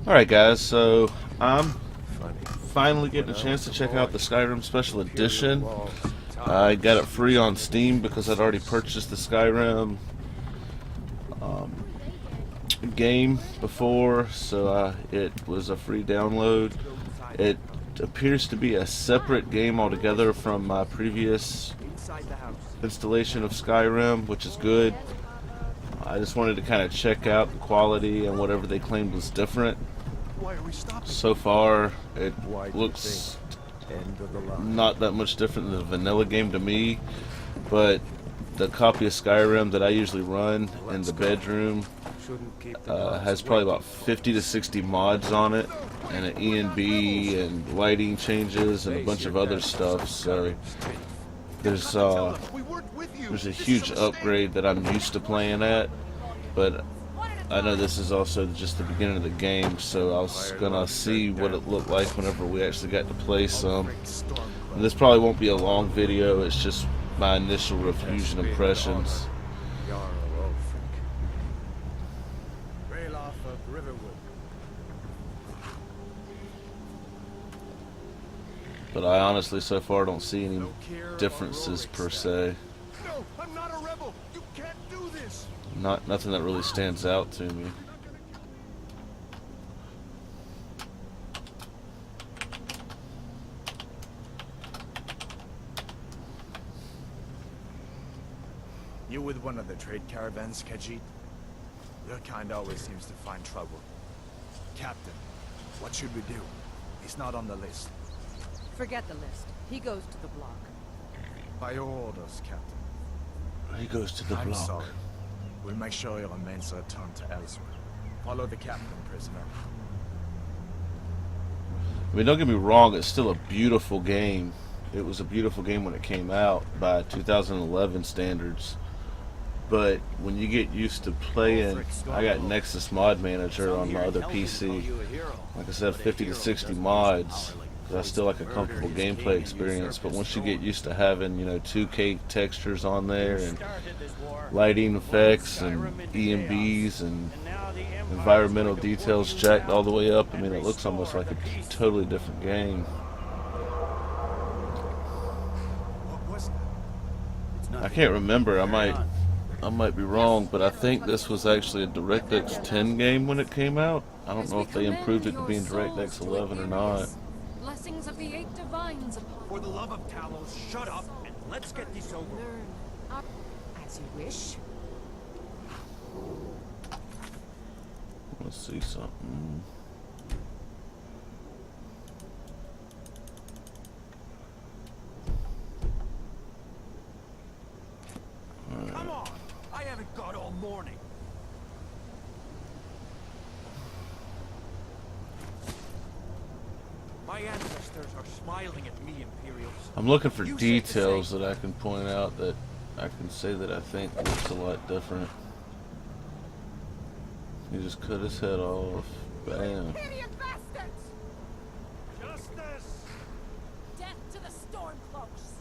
Alright guys, so I'm finally getting a chance to check out the Skyrim Special Edition. I got it free on Steam because I'd already purchased the Skyrim game before, so it was a free download. It appears to be a separate game altogether from my previous installation of Skyrim, which is good. I just wanted to kind of check out the quality and whatever they claimed was different. So far, it looks not that much different than the vanilla game to me, but the copy of Skyrim that I usually run in the bedroom has probably about 50 to 60 mods on it, and an ENB and lighting changes and a bunch of other stuff. So there's a huge upgrade that I'm used to playing at, but I know this is also just the beginning of the game, so I was gonna see what it looked like whenever we actually got to play some. And this probably won't be a long video, it's just my initial reviews and impressions. But I honestly so far don't see any differences per se. No, I'm not a rebel. You can't do this. Nothing that really stands out to me. You with one of the trade caravans, Khajiit? Your kind always seems to find trouble. Captain, what should we do? He's not on the list. Forget the list. He goes to the block. By your orders, Captain. He goes to the I'm block. sorry. We'll make sure your remains are returned to elsewhere. Follow the captain, prisoner. I mean, don't get me wrong, it's still a beautiful game. It was a beautiful game when it came out by 2011 standards. But when you get used to playing, I got Nexus Mod Manager on my other PC. Like I said, 50 to 60 mods. That's still like a comfortable gameplay experience, but once you get used to having, 2K textures on there and lighting effects and ENBs and environmental details jacked all the way up, I mean, it looks almost like a totally different game. I can't remember, I might be wrong, but I think this was actually a DirectX 10 game when it came out. I don't know if they improved it to being DirectX 11 or not. Blessings of the eight divines upon For the love of Talos, shut up and let's get this over. learn. As you wish. Let's see something. Come on! I haven't got all morning. My ancestors are smiling at me, Imperials. I'm looking for details that I can point out that I can say that I think looks a lot different. He just cut his head off. Bam. Idiot bastards! Justice! Death to the Stormcloaks!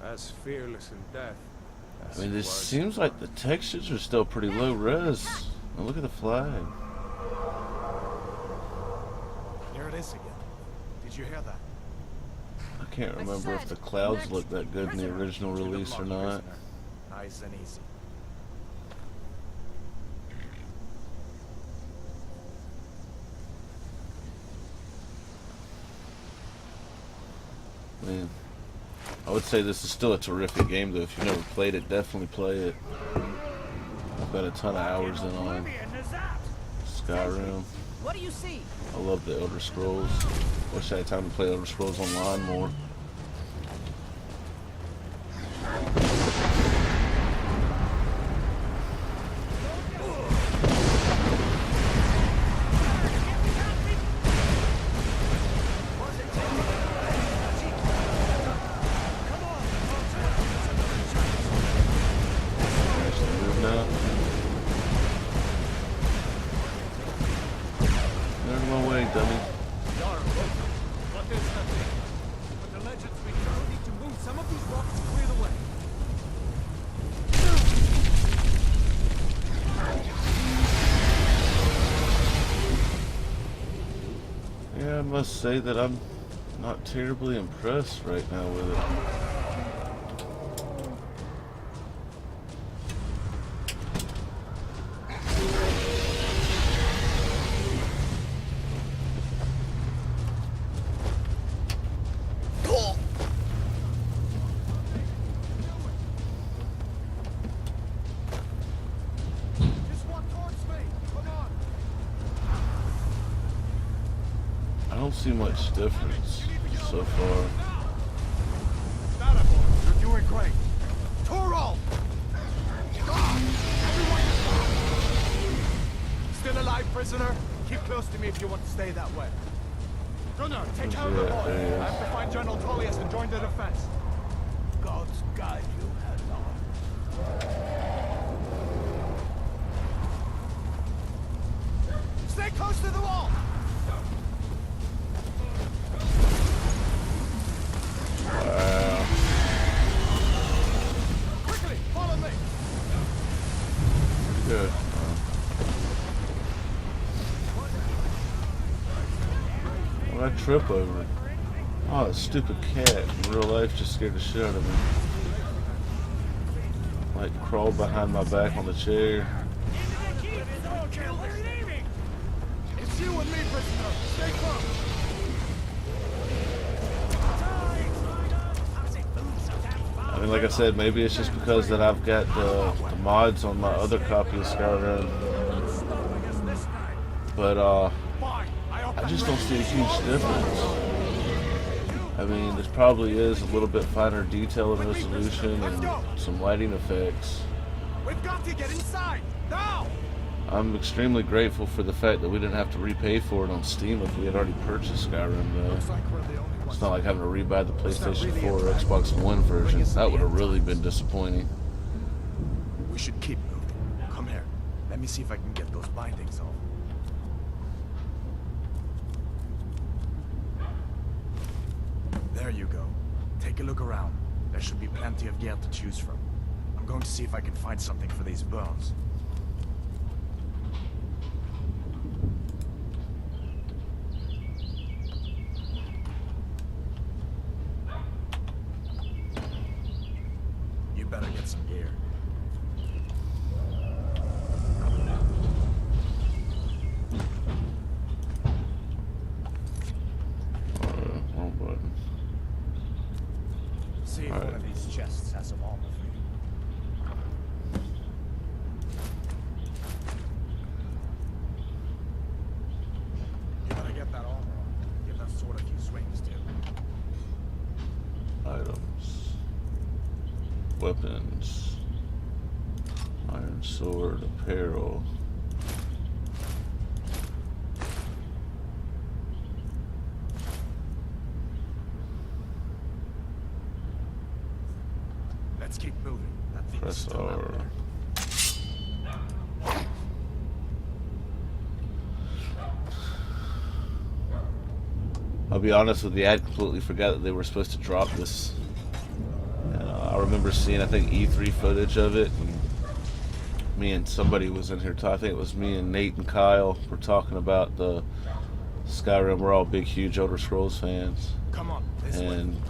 As fearless in death. I mean, this seems like the textures are still pretty low res. And look at the flag. There it is again. Did you hear that? I can't remember if the clouds look that good in the original release or not. Nice and easy. Man, I would say this is still a terrific game, though. If you've never played it, definitely play it. I've got a ton of hours in on Skyrim. What do you see? I love the Elder Scrolls. Wish I had time to play Elder Scrolls Online more. Get out of my way, dummy. What is that thing? But the legends we need to move some of these rocks to clear the way. must say that I'm not terribly impressed right now with it. I don't see much difference so far. You're doing great. Toro! Still alive, prisoner? Keep close to me if you want to stay that way. Gunnar, take care of the boy. I have to find General Tullius and join the defense. God's guide you, Hadlon. Stay close to the wall! Wow. Quickly, follow me! Good. What did I trip over? Oh, a stupid cat in real life just scared the shit out of me. Like crawled behind my back on the chair. It's you and me, prisoner. Stay close. I mean, like I said, maybe it's just because that I've got the mods on my other copy of Skyrim. But I just don't see a huge difference. I mean, there probably is a little bit finer detail and resolution and some lighting effects. We've got to get inside now. I'm extremely grateful for the fact that we didn't have to repay for it on Steam if we had already purchased Skyrim, though. Looks like we're the only ones. It's not like having to rebuy the PlayStation 4 or Xbox One version. That would have really been disappointing. We should keep moving. Come here. Let me see if I can get those bindings off. There you go. Take a look around. There should be plenty of gear to choose from. I'm going to see if I can find something for these burns. You better get some gear. Wrong button. See if one of these chests has some armor for you. You better get that armor on. Give that sword a few swings too. Items. Weapons. Iron sword, apparel. Let's keep moving. That thing's Press still out R. there. I'll be honest with you, I had completely forgot that they were supposed to drop this. I remember seeing, I think, E3 footage of it. And me and somebody was in here talking. I think it was me and Nate and Kyle were talking about the Skyrim. We're all big, huge Elder Scrolls fans. Come on, this way. And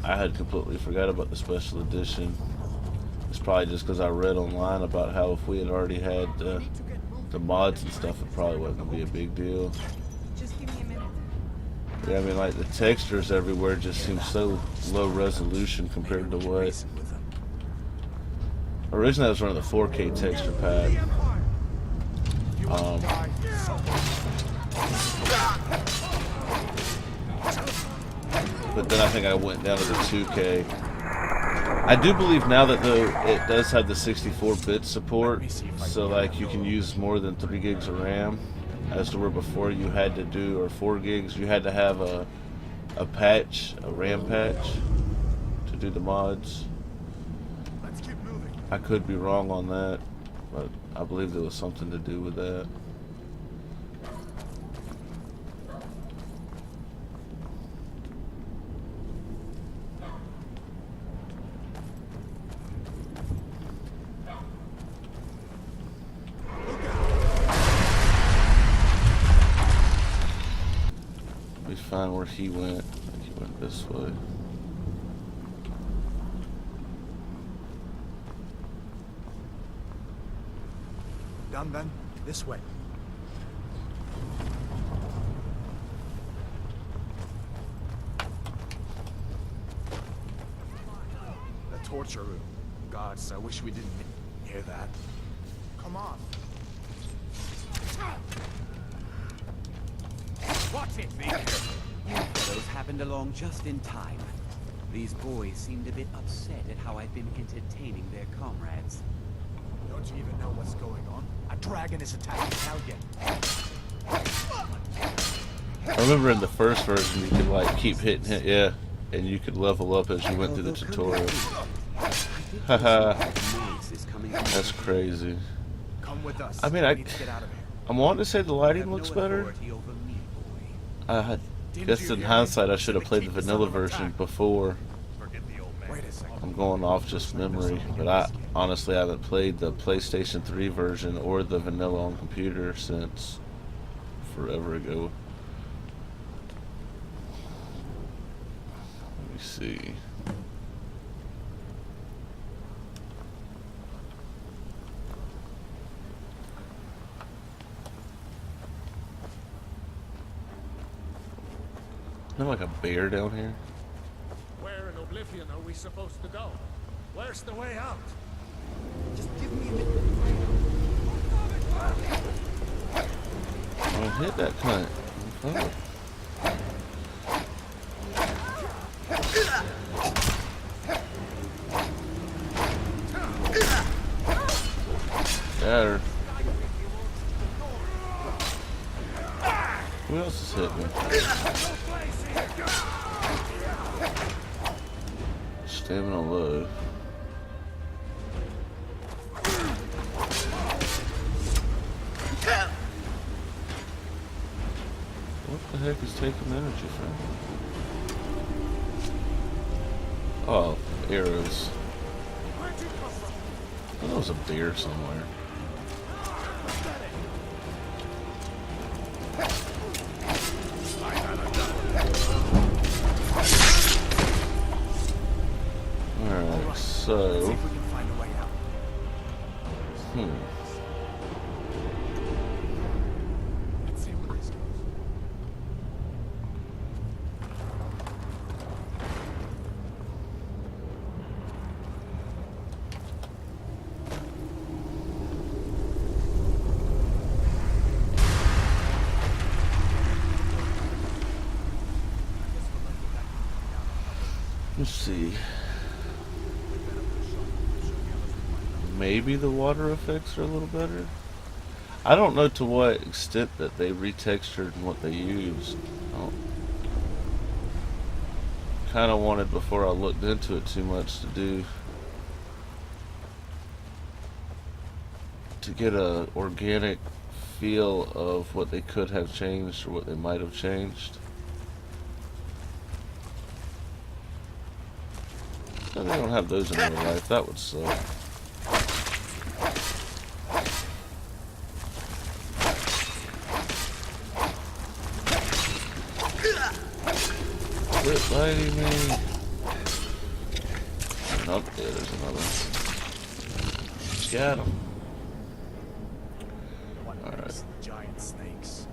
I had completely forgot about the special edition. It's probably just because I read online about how if we had already had the mods and stuff, it probably wasn't going to be a big deal. Just give me a minute. Yeah, I mean, like, the textures everywhere just seem so low resolution compared to what... Reason with them. Originally, I was running the 4K texture pack. You want to die? But then I think I went down to the 2K. I do believe now that, though, it does have the 64-bit support, so, like, you can use more than 3 gigs of RAM. As to where before you had to do, or 4 gigs, you had to have a patch, a RAM patch, to do the mods. Let's keep moving. I could be wrong on that, but I believe there was something to do with that. find where he went. I think he went this way. Done then? This way. The torture room. Gods, I wish we didn't hear that. Come on. Watch it, Vic! You fellows happened along just in time. These boys seemed a bit upset at how I've been entertaining their comrades. Don't you even know what's going on? A dragon is attacking Helgen. I remember in the first version you could like keep hitting it, yeah, and you could level up as you went through the tutorial. Haha, that's crazy. Come with us. I mean, We need to get out of here. I'm wanting to say the lighting looks better. I guess in hindsight I should have played the vanilla version before. Wait a second. I'm going off just memory, but I honestly haven't played the PlayStation 3 version or the vanilla on computer since forever ago. Let me see. Isn't there like a bear down here? Where in Oblivion are we supposed to go? Where's the way out? Just give me a bit. Oh, hit that cunt. Oh. Got her. Who else is hitting me? Stamina low. What the heck is taking energy from? Oh, arrows. I thought there was a bear somewhere. Alright, so... See if we can find a way out. Let's see where this goes. Let's see. Maybe the water effects are a little better. I don't know to what extent that they retextured and what they used. Kind of wanted, before I looked into it too much, to get a organic feel of what they could have changed or what they might have changed. So they don't have those in real life. That would suck. Quit biting me. Nope, yeah, there's another. Got him. Alright. Giant snakes.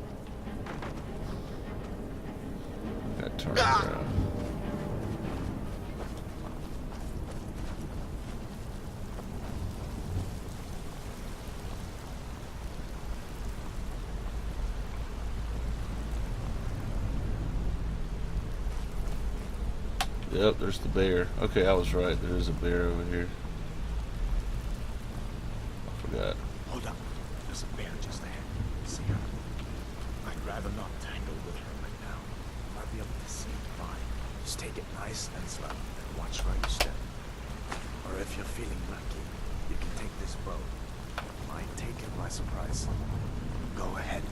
Gotta turn around. Yep, there's the bear. Okay, I was right. There is a bear over here. I forgot. Hold up. There's a bear just ahead. See her? I'd rather not tangle with her right now. Might be able to see it fine. Just take it nice and slow and watch where you step. Or if you're feeling lucky, you can take this bow. Might take it by surprise. Go ahead.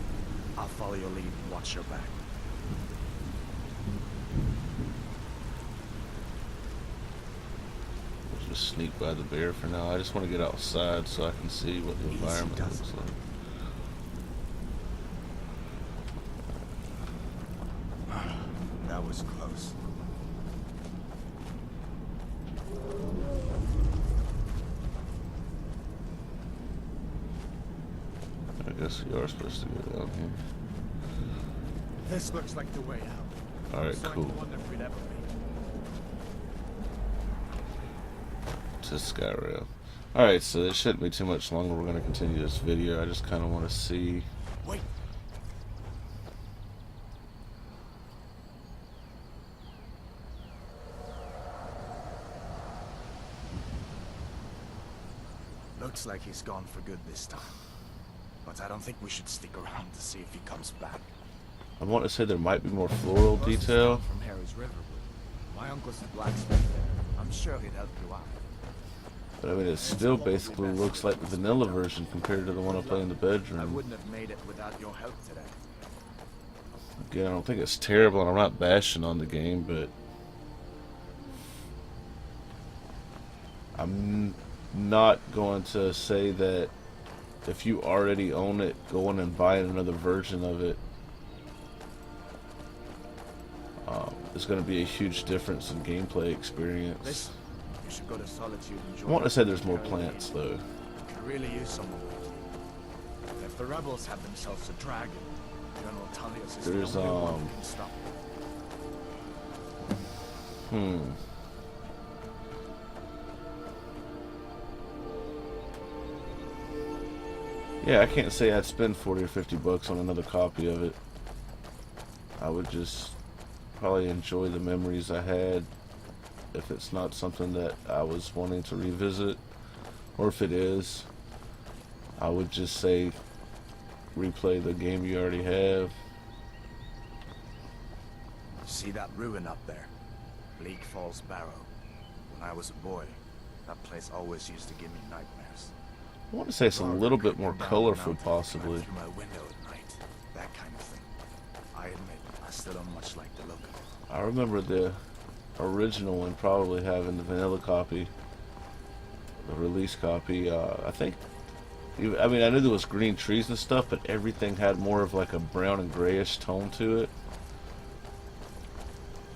I'll follow your lead and watch your back. Just sneak by the bear for now. I just want to get outside so I can see what the environment looks like. guess we are supposed to go down here. This looks like the way out. Alright, Starting cool. to wonder if we'd ever make To Skyrim. Alright, so it shouldn't be too much longer. We're going to continue this video. I just kind of want to see. Wait. Looks like he's gone for good this time. But I don't think we should stick around to see if he comes back. I want to say there might be more floral detail. From Harry's Riverwood. My uncle's the blacksmith there. I'm sure he'd help you out. But I mean, it still basically looks like the vanilla version compared to the one I play in the I bedroom. wouldn't have made it without your help today. Again, I don't think it's terrible, and I'm not bashing on the game, but I'm not going to say that if you already own it, going and buying another version of it is going to be a huge difference in gameplay experience. Listen, you should go to Solitude and I join want to us say in there's more Carolina. plants, though. Could really use someone with you. If the rebels have themselves a dragon, General Tullius is There's, the only one who can stop them. Yeah, I can't say I'd spend 40 or 50 bucks on another copy of it. I would just probably enjoy the memories I had if it's not something that I was wanting to revisit, or if it is, I would just say replay the game you already have. See that ruin up there? Bleak Falls Barrow. When I was a boy, that place always used to give me nightmares. I want to say it's a little bit more colorful, possibly. Through my window at night, that kind of thing. I admit, I still don't much like the look of it. I remember the original one probably having the vanilla copy, the release copy. I think, I mean, I knew there was green trees and stuff, but everything had more of like a brown and grayish tone to it.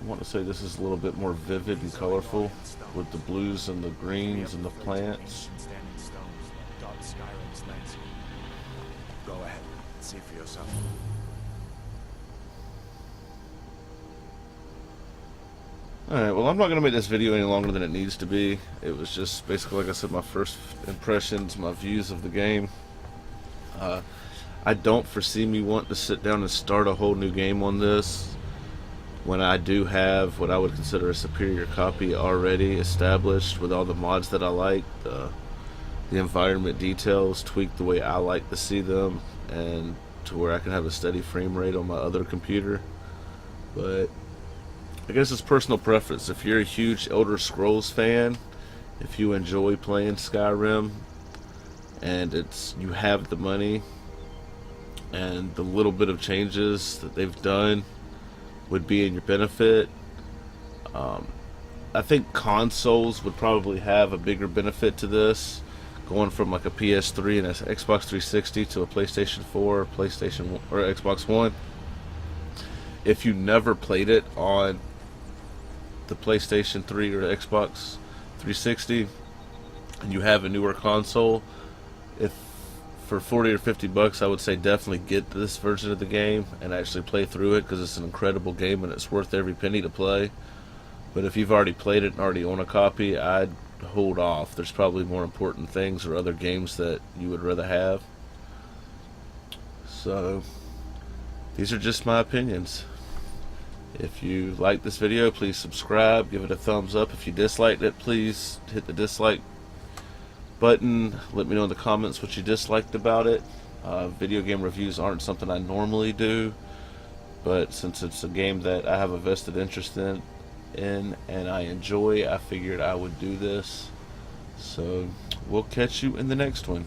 I want to say this is a little bit more vivid and colorful with the blues and the greens and the plants. Standing stones that dot Skyrim's landscape. Go ahead, see for yourself. Alright, well, I'm not going to make this video any longer than it needs to be. It was just basically, like I said, my first impressions, my views of the game. I don't foresee me wanting to sit down and start a whole new game on this when I do have what I would consider a superior copy already established with all the mods that I like, the environment details tweaked the way I like to see them, and to where I can have a steady frame rate on my other computer. But I guess it's personal preference. If you're a huge Elder Scrolls fan, if you enjoy playing Skyrim, and you have the money, and the little bit of changes that they've done would be in your benefit, I think consoles would probably have a bigger benefit to this, going from like a PS3 and an Xbox 360 to a PlayStation 4, PlayStation or Xbox One. If you never played it on the PlayStation 3 or the Xbox 360 and you have a newer console, if for 40 or 50 bucks, I would say definitely get this version of the game and actually play through it, because it's an incredible game and it's worth every penny to play. But if you've already played it and already own a copy, I'd hold off. There's probably more important things or other games that you would rather have. So these are just my opinions. If you like this video, please subscribe, give it a thumbs up. If you disliked it, please hit the dislike button. Let me know in the comments what you disliked about it. Video game reviews aren't something I normally do, but since it's a game that I have a vested interest in and I enjoy, I figured I would do this. So we'll catch you in the next one.